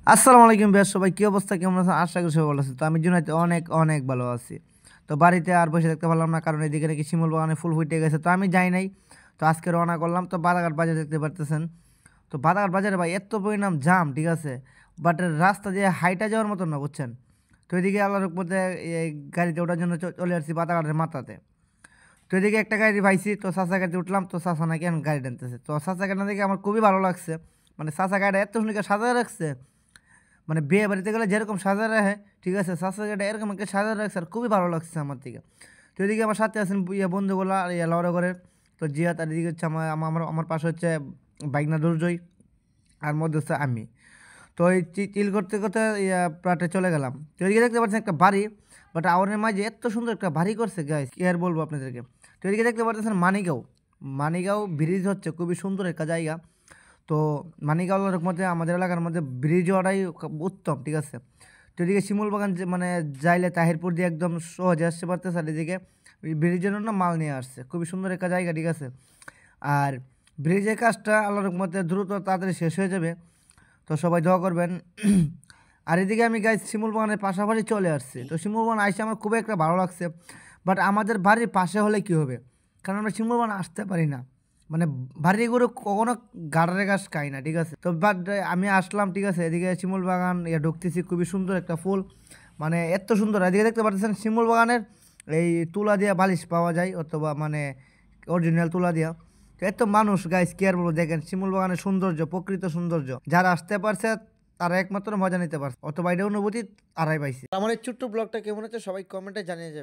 আসসালামু আলাইকুম ভাইয়া, সবাই কি অবস্থা, কেমন আছেন? আশা করি সবাই ভালো আছে। তো আমি জুনাইতে অনেক অনেক ভালো আছি। তো বাড়িতে আর বসে থাকতে পারলাম না, কারণ এদিকে নাকি শিমুল বাগানে ফুল ফুটে গেছে। তো আমি যাই নাই। তো আজকে রওনা করলাম। তো বাদাঘাট বাজার দেখতে পারতেছেন। তো বাদাঘাট বাজারে ভাই এত পরিমাণ জাম, ঠিক আছে, বাট রাস্তা দিয়ে হাইটা যাওয়ার মতন না, বুঝছেন? তো এদিকে আল্লাহর মধ্যে এই গাড়িতে ওঠার জন্য চলে আসছি বাদাঘাটের মাথাতে। তো এদিকে একটা গাড়ি পাইছি, তো চাচা গাড়িতে উঠলাম। তো চাচা নাকি এখন গাড়ি টানতেছে। তো চাচা গাড়ি দেখে আমার খুবই ভালো লাগছে। মানে চাচা গাড়িটা এত সুন্দর সাজায় রাখছে, মানে বিয়ে বাড়িতে গেলে যেরকম সাজা রাখে, ঠিক আছে, স্বাস্থ্যটা এরকম একটা সাজা রাখছে, আর খুবই ভালো লাগছে আমার থেকে। তো এদিকে আমার সাথে আছেন বন্ধুগুলা, আর লড়া করে। তো জিয়াত, আর এদিকে হচ্ছে আমার আমার আমার পাশে হচ্ছে বাইকনা দুর্জয়, আর মধ্যে হচ্ছে আমি। তো এই চিল করতে করতে প্রাটে চলে গেলাম। তো এদিকে দেখতে পাচ্ছেন একটা বাড়ি, বাট আওয়ারের মাঝে এত সুন্দর একটা বাড়ি করছে গাইস, কি আর বলবো আপনাদেরকে। তো এদিকে দেখতে পাচ্ছেন মানিগাঁও। মানিগাঁও ব্রিজ হচ্ছে খুবই সুন্দর একটা জায়গা। তো মানিকগঞ্জের মধ্যে, আমাদের এলাকার মধ্যে ব্রিজ হওয়াটাই উত্তম, ঠিক আছে। তো এদিকে শিমুল বাগান মানে যাইলে তাহিরপুর দিয়ে একদম সহজে আসতে পারতেছে, আর এদিকে ব্রিজের জন্য মাল নিয়ে আসছে, খুবই সুন্দর একটা জায়গা, ঠিক আছে। আর ব্রিজের কাজটা আল্লাহর মধ্যে দ্রুত তাড়াতাড়ি শেষ হয়ে যাবে। তো সবাই দোয়া করবেন। আর এদিকে আমি গাইজ শিমুল বাগানের পাশাপাশি চলে আসছি। তো শিমুল বাগান আইসে আমার খুবই একটা ভালো লাগছে। বাট আমাদের বাড়ির পাশে হলে কি হবে, কারণ আমরা শিমুল বাগান আসতে পারি না। মানে বাড়ি গরু কখনো গাড়ারে গাছ খাই না, ঠিক আছে। তো বাট আমি আসলাম, ঠিক আছে। এদিকে শিমুল বাগান ঢুকতেছি, খুবই সুন্দর একটা ফুল, মানে এত সুন্দর। এদিকে দেখতে পাচ্ছেন শিমুল বাগানের এই তুলা দিয়া বালিশ পাওয়া যায়, অথবা মানে অরিজিনাল তুলা দিয়া। তো এত মানুষ গাইস, কি আর বলবো, দেখেন শিমুল বাগানের সৌন্দর্য, প্রকৃত সৌন্দর্য। যারা আসতে পারছে তারা একমাত্র মজা নিতে পারছে, অথবা এটা অনুভূতি তারাই পাইছে। আমার এই ছোট্ট ব্লগটা কেমন হচ্ছে সবাই কমেন্টে জানিয়ে যাবে।